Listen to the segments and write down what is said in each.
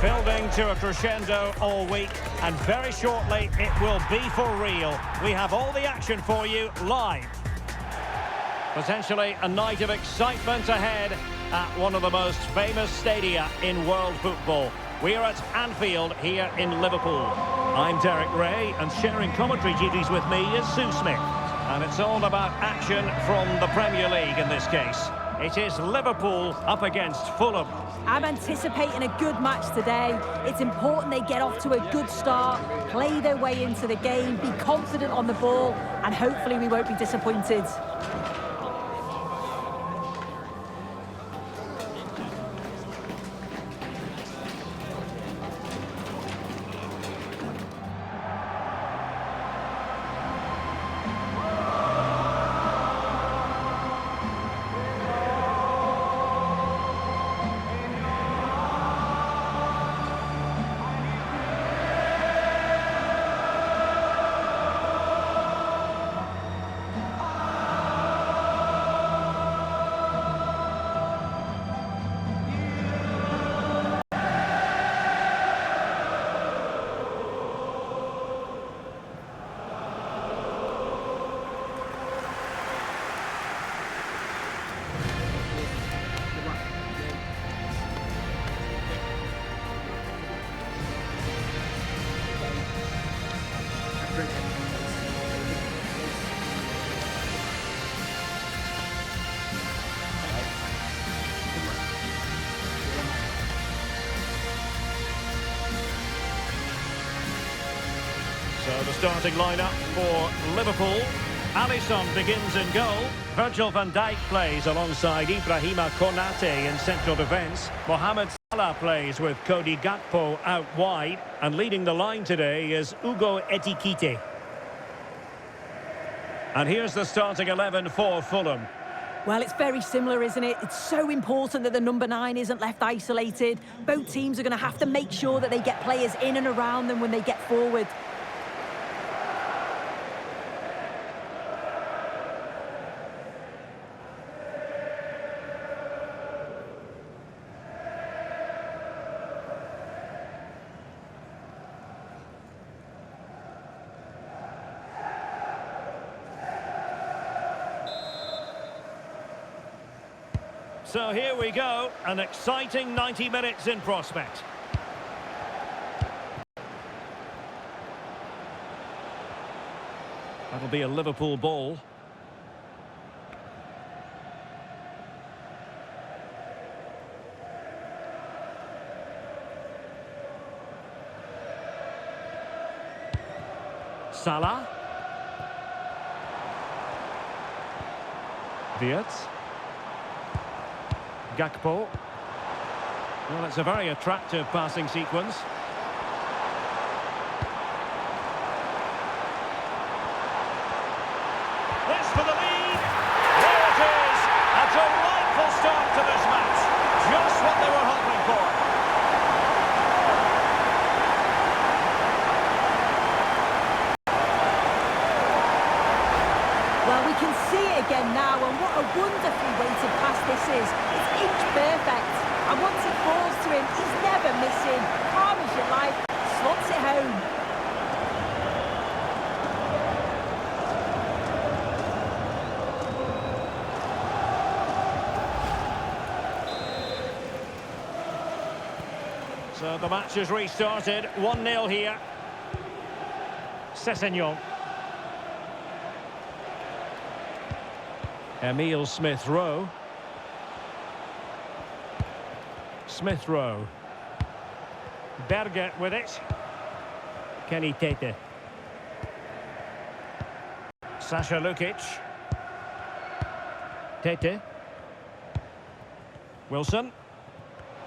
Building to a crescendo all week, and very shortly it will be for real. We have all the action for you live. Potentially a night of excitement ahead at one of the most famous stadia in world football. We are at Anfield here in Liverpool. I'm Derek Ray, and sharing commentary duties with me is Sue Smith. And it's all about action from the Premier League in this case. It is Liverpool up against Fulham. I'm anticipating a good match today. It's important they get off to a good start, play their way into the game, be confident on the ball, and hopefully we won't be disappointed. So the starting lineup for Liverpool. Alisson begins in goal. Virgil van Dijk plays alongside Ibrahima Konate in central defence. Mohamed Salah plays with Cody Gakpo out wide. And leading the line today is Ugo Etikite. And here's the starting 11 for Fulham. Well, it's very similar, isn't it? It's so important that the number 9 isn't left isolated. Both teams are going to have to make sure that they get players in and around them when they get forward. So here we go, an exciting 90 minutes in prospect. That'll be a Liverpool ball. Salah. Wirtz. Gakpo. Well, it's a very attractive passing sequence. This for the lead. There it is. A delightful start to this match. Just what they were hoping for. Well, we can see it again now, and what a wonderfully weighted pass this is. It's inch perfect, and once it falls to him, he's never missing. Calm as you like, slots it home. So the match has restarted, 1-0 here. Sessegnon. Emile Smith-Rowe. Smith-Rowe. Berger with it. Kenny Tete. Sasha Lukic. Tete. Wilson.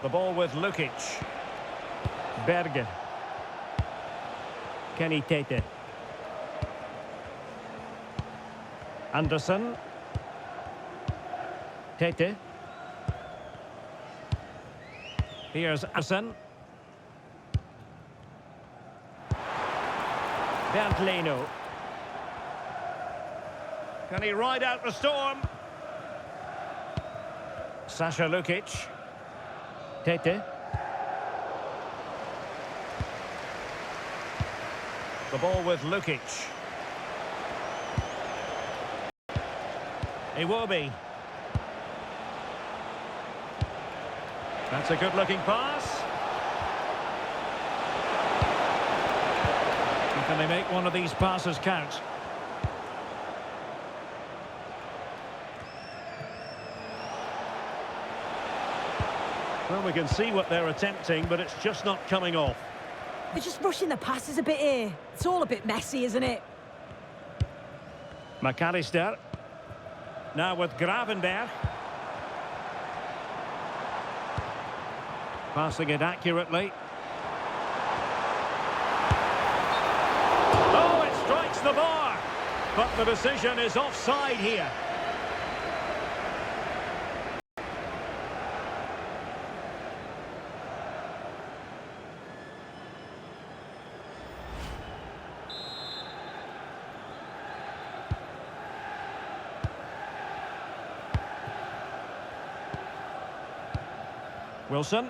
The ball with Lukic. Berger. Kenny Tete. Anderson. Tete. Here's Anderson. Bernd Leno. Can he ride out the storm? Sasha Lukic. Tete. The ball with Lukic. Iwobi. That's a good-looking pass. Can they make one of these passes count? Well, we can see what they're attempting, but it's just not coming off. They're just rushing the passes a bit here. It's all a bit messy, isn't it? McAllister. Now with Gravenberg. Passing it accurately. Oh, it strikes the bar. But the decision is offside here. Wilson.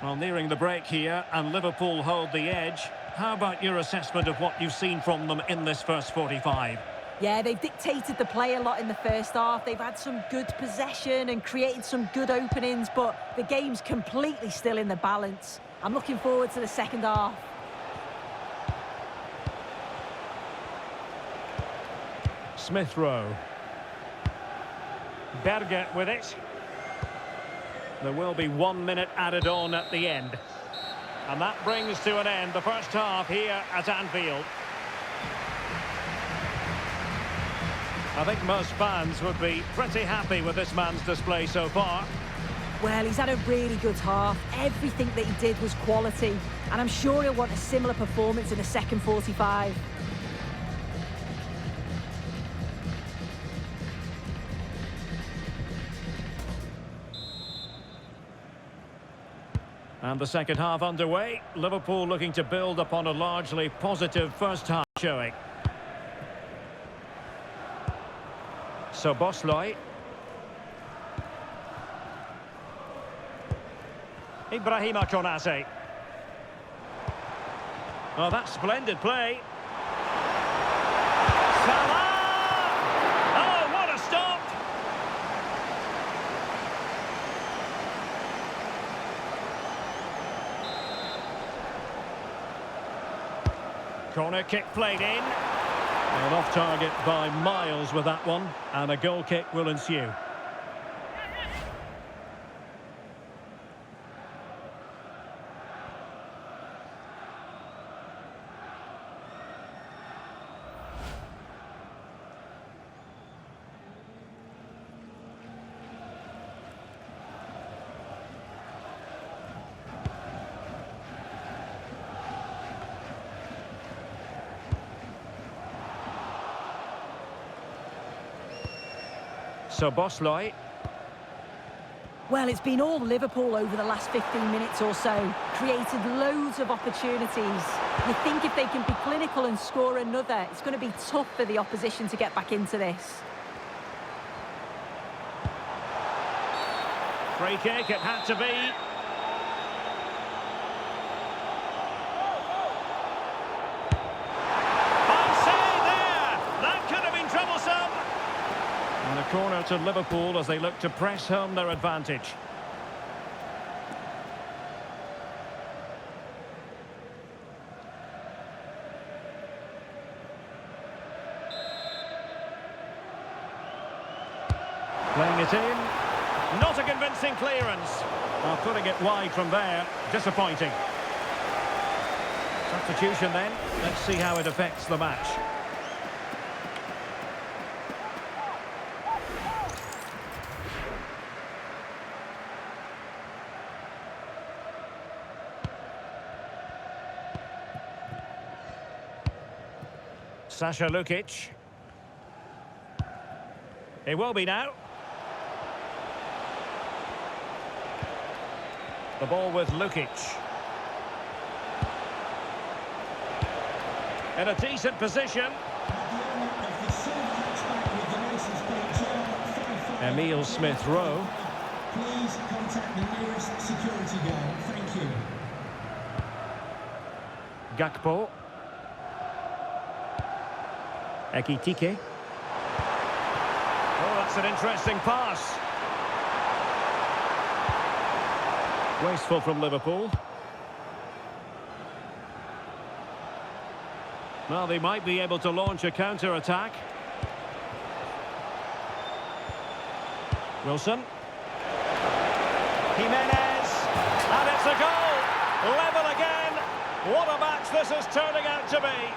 Well, nearing the break here, and Liverpool hold the edge. How about your assessment of what you've seen from them in this first 45? Yeah, they've dictated the play a lot in the first half. They've had some good possession and created some good openings, but the game's completely still in the balance. I'm looking forward to the second half. Smith Rowe. Berger with it. There will be 1 minute added on at the end. And that brings to an end the first half here at Anfield. I think most fans would be pretty happy with this man's display so far. Well, he's had a really good half. Everything that he did was quality. And I'm sure he'll want a similar performance in the second 45. And the second half underway. Liverpool looking to build upon a largely positive first half showing. So Bosley. Ibrahima Konate. Oh, that's splendid play. Salah! Oh, what a stop! Corner kick played in. And off target by miles with that one. And a goal kick will ensue. So Bosley. Well, it's been all Liverpool over the last 15 minutes or so. Created loads of opportunities. You think if they can be clinical and score another, it's going to be tough for the opposition to get back into this. Free kick, it had to be. And a corner to Liverpool as they look to press home their advantage. Playing it in. Not a convincing clearance. Well, putting it wide from there. Disappointing. Substitution then. Let's see how it affects the match. Sasha Lukic. It will be now. The ball with Lukic. In a decent position. Emile Smith Rowe. Please contact the nearest security guard. Thank you. Gakpo. Ekitike. Oh, that's an interesting pass. Wasteful from Liverpool. Well, they might be able to launch a counter-attack. Wilson. Jimenez. And it's a goal. Level again. What a match this is turning out to be.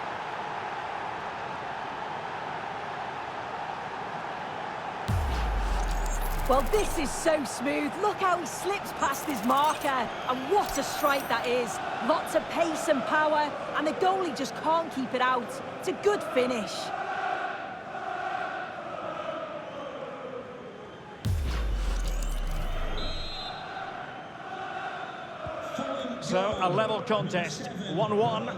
Well, this is so smooth. Look how he slips past his marker. And what a strike that is. Lots of pace and power, and the goalie just can't keep it out. It's a good finish. So, a level contest, 1-1.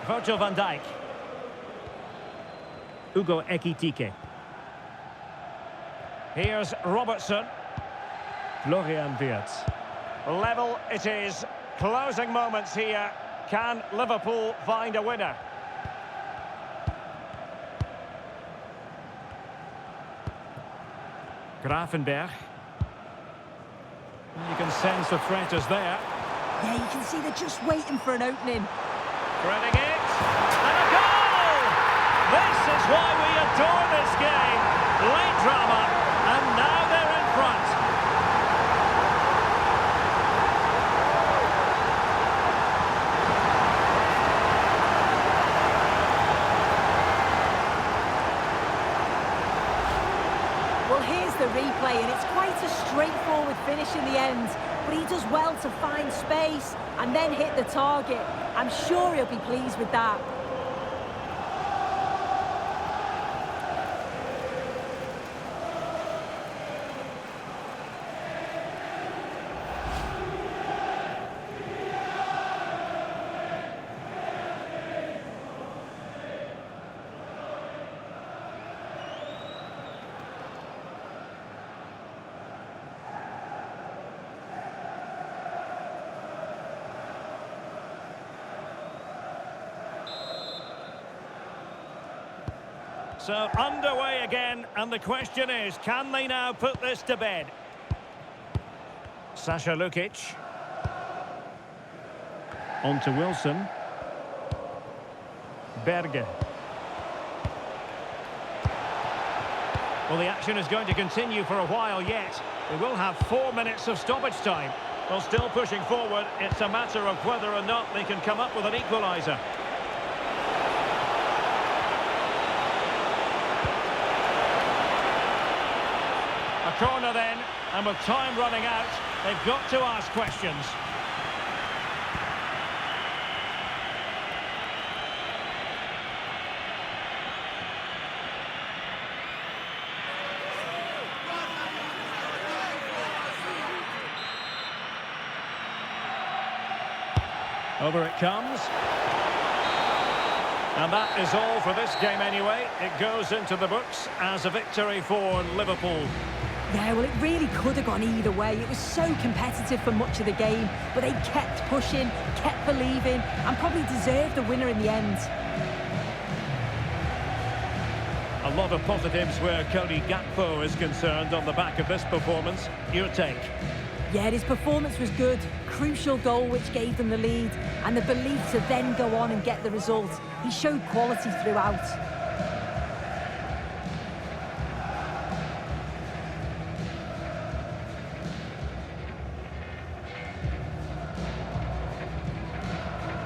Virgil van Dijk. Hugo Ekitike. Here's Robertson. Florian Wirtz. Level it is. Closing moments here. Can Liverpool find a winner? Gravenberch. You can sense the threat is there. Yeah, you can see they're just waiting for an opening. Threading it. And a goal! This is why we adore this game. Late drama. And now they're in front. Well, here's the replay, and it's quite a straightforward finish in the end. But he does well to find space and then hit the target. I'm sure he'll be pleased with that. So underway again, and the question is, can they now put this to bed? Sasha Lukic. On to Wilson. Berge. Well, the action is going to continue for a while yet. We will have 4 minutes of stoppage time. Well, still pushing forward, it's a matter of whether or not they can come up with an equaliser. A corner then, and with time running out, they've got to ask questions. Over it comes. And that is all for this game anyway. It goes into the books as a victory for Liverpool. Yeah, well, it really could have gone either way. It was so competitive for much of the game, but they kept pushing, kept believing, and probably deserved the winner in the end. A lot of positives where Cody Gakpo is concerned on the back of this performance. Your take? Yeah, his performance was good. Crucial goal which gave them the lead, and the belief to then go on and get the result. He showed quality throughout.